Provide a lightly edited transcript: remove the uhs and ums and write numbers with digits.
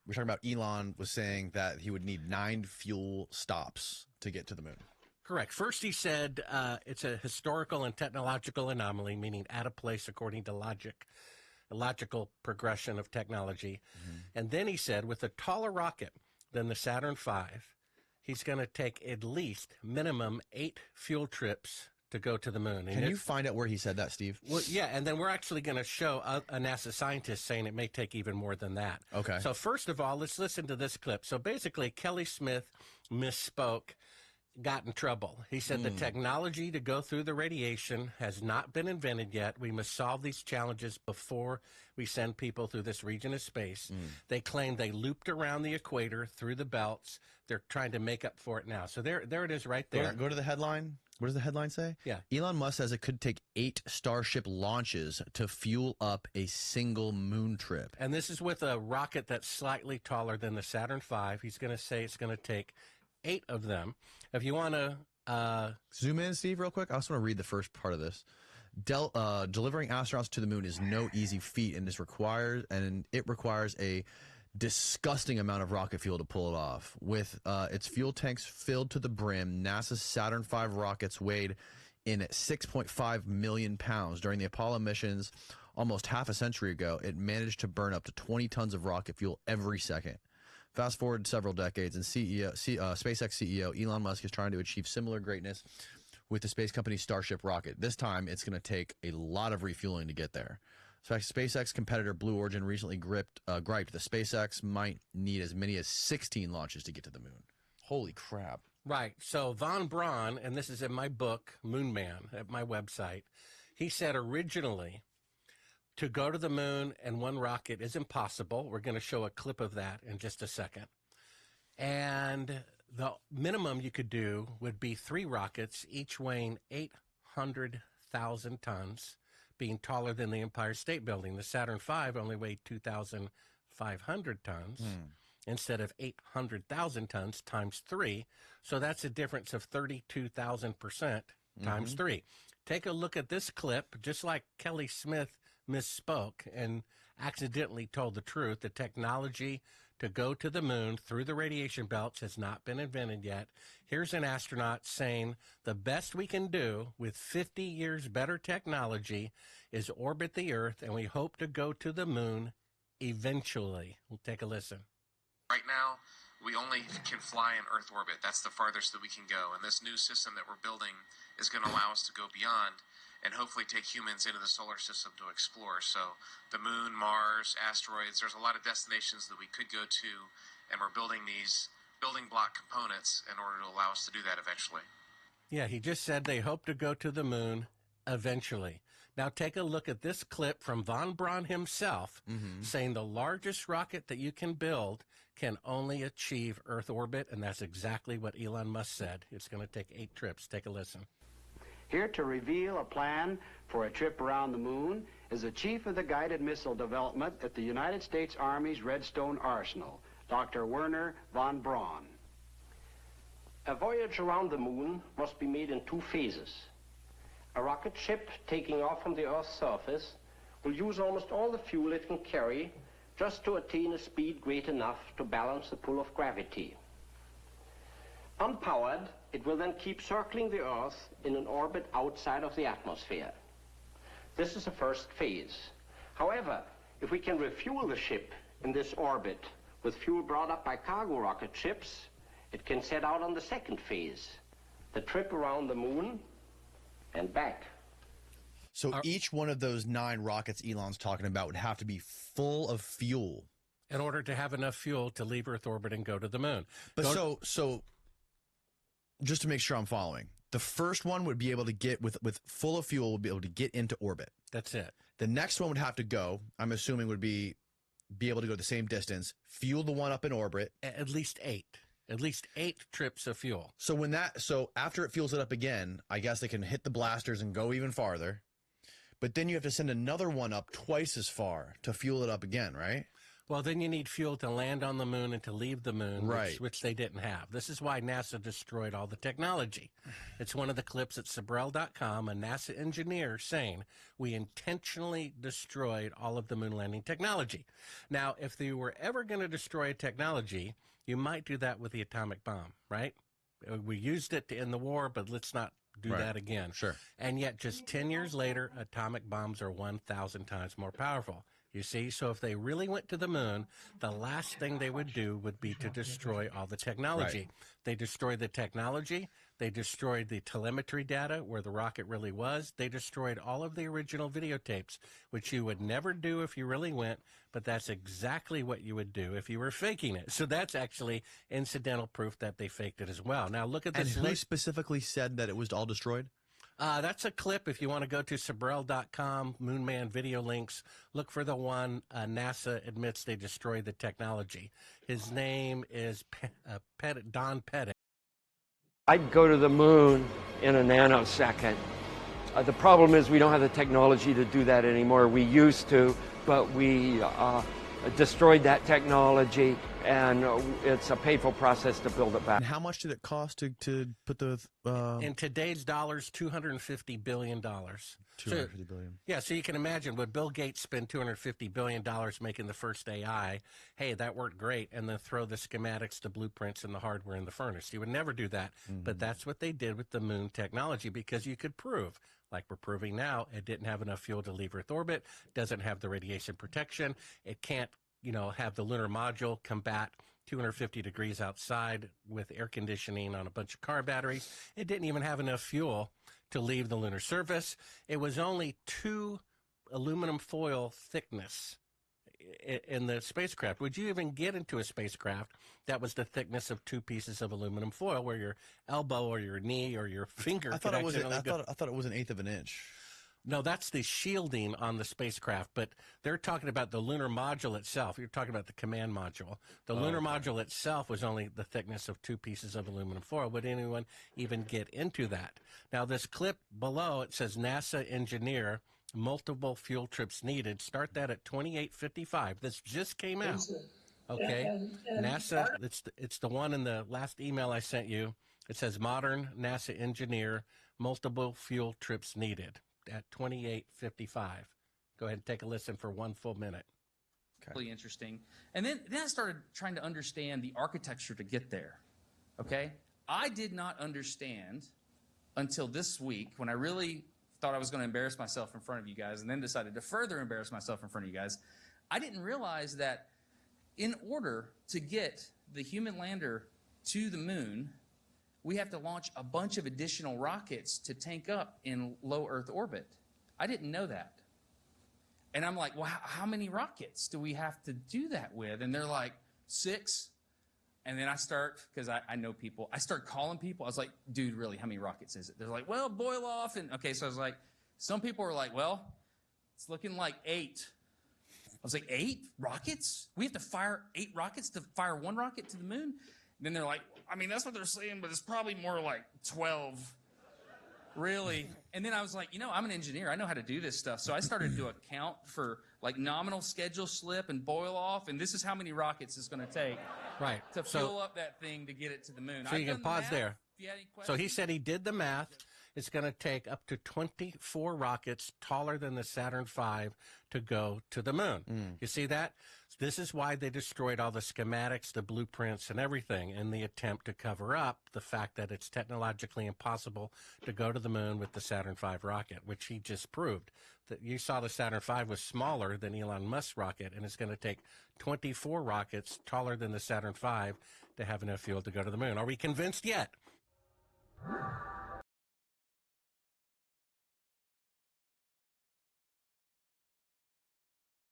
we're talking about Elon was saying that he would need 9 fuel stops to get to the moon. Correct. First, he said it's a historical and technological anomaly, meaning out of place according to logical progression of technology. And then he said, with a taller rocket than the Saturn V, he's going to take at least minimum 8 fuel trips to go to the moon. And Can you find out where he said that, Steve? Well, yeah, and then we're actually going to show a NASA scientist saying it may take even more than that. Okay. So first of all, let's listen to this clip. So basically, Kelly Smith misspoke, got in trouble. He said the technology to go through the radiation has not been invented yet. We must solve these challenges before we send people through this region of space. They claim they looped around the equator through the belts. They're trying to make up for it now. So there it is right there. Go to the headline. What does the headline say? Yeah. Elon Musk says it could take 8 Starship launches to fuel up a single moon trip. And this is with a rocket that's slightly taller than the Saturn V. He's going to say it's going to take 8 of them. If you want to zoom in, Steve, real quick. I also want to read the first part of this. Delivering astronauts to the moon is no easy feat, and it requires a disgusting amount of rocket fuel to pull it off. With its fuel tanks filled to the brim, NASA's Saturn V rockets weighed in at 6.5 million pounds. During the Apollo missions almost half a century ago, it managed to burn up to 20 tons of rocket fuel every second. Fast forward several decades, and SpaceX CEO Elon Musk is trying to achieve similar greatness with the space company's Starship rocket. This time, it's going to take a lot of refueling to get there. SpaceX competitor Blue Origin recently griped the SpaceX might need as many as 16 launches to get to the moon. Holy crap. Right. So Von Braun, and this is in my book, Moon Man, at my website, he said originally to go to the moon and one rocket is impossible. We're going to show a clip of that in just a second. And the minimum you could do would be 3 rockets, each weighing 800,000 tons, being taller than the Empire State Building. The Saturn V only weighed 2,500 tons instead of 800,000 tons times 3. So that's a difference of 32,000% times 3. Take a look at this clip. Just like Kelly Smith misspoke and accidentally told the truth, the technology to go to the moon through the radiation belts has not been invented yet. Here's an astronaut saying the best we can do with 50 years better technology is orbit the Earth, and we hope to go to the moon eventually. We'll take a listen. Right now, we only can fly in Earth orbit. That's the farthest that we can go. And this new system that we're building is going to allow us to go beyond and hopefully take humans into the solar system to explore. So the moon, Mars, asteroids, there's a lot of destinations that we could go to, and we're building these building block components in order to allow us to do that eventually. Yeah, he just said they hope to go to the moon eventually. Now take a look at this clip from Von Braun himself saying the largest rocket that you can build can only achieve Earth orbit, and that's exactly what Elon Musk said. It's going to take 8 trips. Take a listen. Here to reveal a plan for a trip around the moon is the chief of the guided missile development at the United States Army's Redstone Arsenal, Dr. Werner von Braun. A voyage around the moon must be made in 2 phases. A rocket ship taking off from the Earth's surface will use almost all the fuel it can carry just to attain a speed great enough to balance the pull of gravity. Unpowered, it will then keep circling the Earth in an orbit outside of the atmosphere. This is the first phase. However, if we can refuel the ship in this orbit with fuel brought up by cargo rocket ships, it can set out on the second phase, the trip around the moon and back. So each one of those 9 rockets Elon's talking about would have to be full of fuel in order to have enough fuel to leave Earth orbit and go to the moon. But so just to make sure I'm following, the first one would be able to get with full of fuel, would be able to get into orbit. That's it. The next one would have to go, I'm assuming would be able to go the same distance, fuel the one up in orbit. At least 8. At least 8 trips of fuel. So after it fuels it up again, I guess they can hit the blasters and go even farther. But then you have to send another one up twice as far to fuel it up again, right? Well, then you need fuel to land on the moon and to leave the moon, Right. which they didn't have. This is why NASA destroyed all the technology. It's one of the clips at Sabrel.com, a NASA engineer saying, we intentionally destroyed all of the moon landing technology. Now, if they were ever going to destroy a technology, you might do that with the atomic bomb, right? We used it to end the war, but let's not do Right. that again. Sure. And yet, just 10 years later, atomic bombs are 1,000 times more powerful. You see, so if they really went to the moon, the last thing they would do would be to destroy all the technology. Right. They destroyed the technology. They destroyed the telemetry data where the rocket really was. They destroyed all of the original videotapes, which you would never do if you really went, but that's exactly what you would do if you were faking it. So that's actually incidental proof that they faked it as well. Now look at And this. who specifically said that it was all destroyed? That's a clip. If you want to go to Sabrel.com, Moonman video links, look for the one NASA admits they destroyed the technology. His name is Don Pettit. I'd go to the moon in a nanosecond. The problem is we don't have the technology to do that anymore. We used to, but we destroyed that technology, and it's a painful process to build it back. And how much did it cost to put the In today's dollars, $250 billion. $250 billion? Yeah, so you can imagine, would Bill Gates spend $250 billion making the first AI? Hey, that worked great, and then throw the schematics, the blueprints, and the hardware in the furnace. He would never do that, but that's what they did with the moon technology, because you could prove, like we're proving now, it didn't have enough fuel to leave Earth orbit, doesn't have the radiation protection, it can't, have the lunar module combat 250 degrees outside with air conditioning on a bunch of car batteries. It didn't even have enough fuel to leave the lunar surface. It was only 2 aluminum foil thickness in the spacecraft. Would you even get into a spacecraft that was the thickness of 2 pieces of aluminum foil, where your elbow or your knee or your finger I thought could it was. accidentally go? I thought it was an eighth of an inch. No, that's the shielding on the spacecraft, but they're talking about the lunar module itself. You're talking about the command module. The lunar module itself was only the thickness of 2 pieces of aluminum foil. Would anyone even get into that? Now, this clip below, it says NASA engineer, multiple fuel trips needed. Start that at 28:55. This just came out. Okay. NASA, it's the one in the last email I sent you. It says modern NASA engineer, multiple fuel trips needed. At 28:55. Go ahead and take a listen for 1 full minute. Really interesting. And then I started trying to understand the architecture to get there. Okay? I did not understand until this week, when I really thought I was going to embarrass myself in front of you guys, and then decided to further embarrass myself in front of you guys. I didn't realize that in order to get the human lander to the moon, we have to launch a bunch of additional rockets to tank up in low Earth orbit. I didn't know that. And I'm like, well, how many rockets do we have to do that with? And they're like, 6. And then I start, because I know people, I start calling people. I was like, dude, really, how many rockets is it? They're like, well, boil off. And okay, so I was like, some people are like, well, it's looking like 8. I was like, 8 rockets? We have to fire 8 rockets to fire 1 rocket to the moon? And then they're like, I mean, that's what they're saying, but it's probably more like 12. Really? And then I was like, I'm an engineer. I know how to do this stuff. So I started to account for like nominal schedule slip and boil off, and this is how many rockets it's going to take to fuel up that thing to get it to the moon. So you can pause there. If you had any So he questions. said he did the math. It's going to take up to 24 rockets taller than the Saturn V to go to the moon. You see that? This is why they destroyed all the schematics, the blueprints, and everything in the attempt to cover up the fact that it's technologically impossible to go to the moon with the Saturn V rocket, which he just proved. That you saw the Saturn V was smaller than Elon Musk's rocket, and it's going to take 24 rockets taller than the Saturn V to have enough fuel to go to the moon. Are we convinced yet?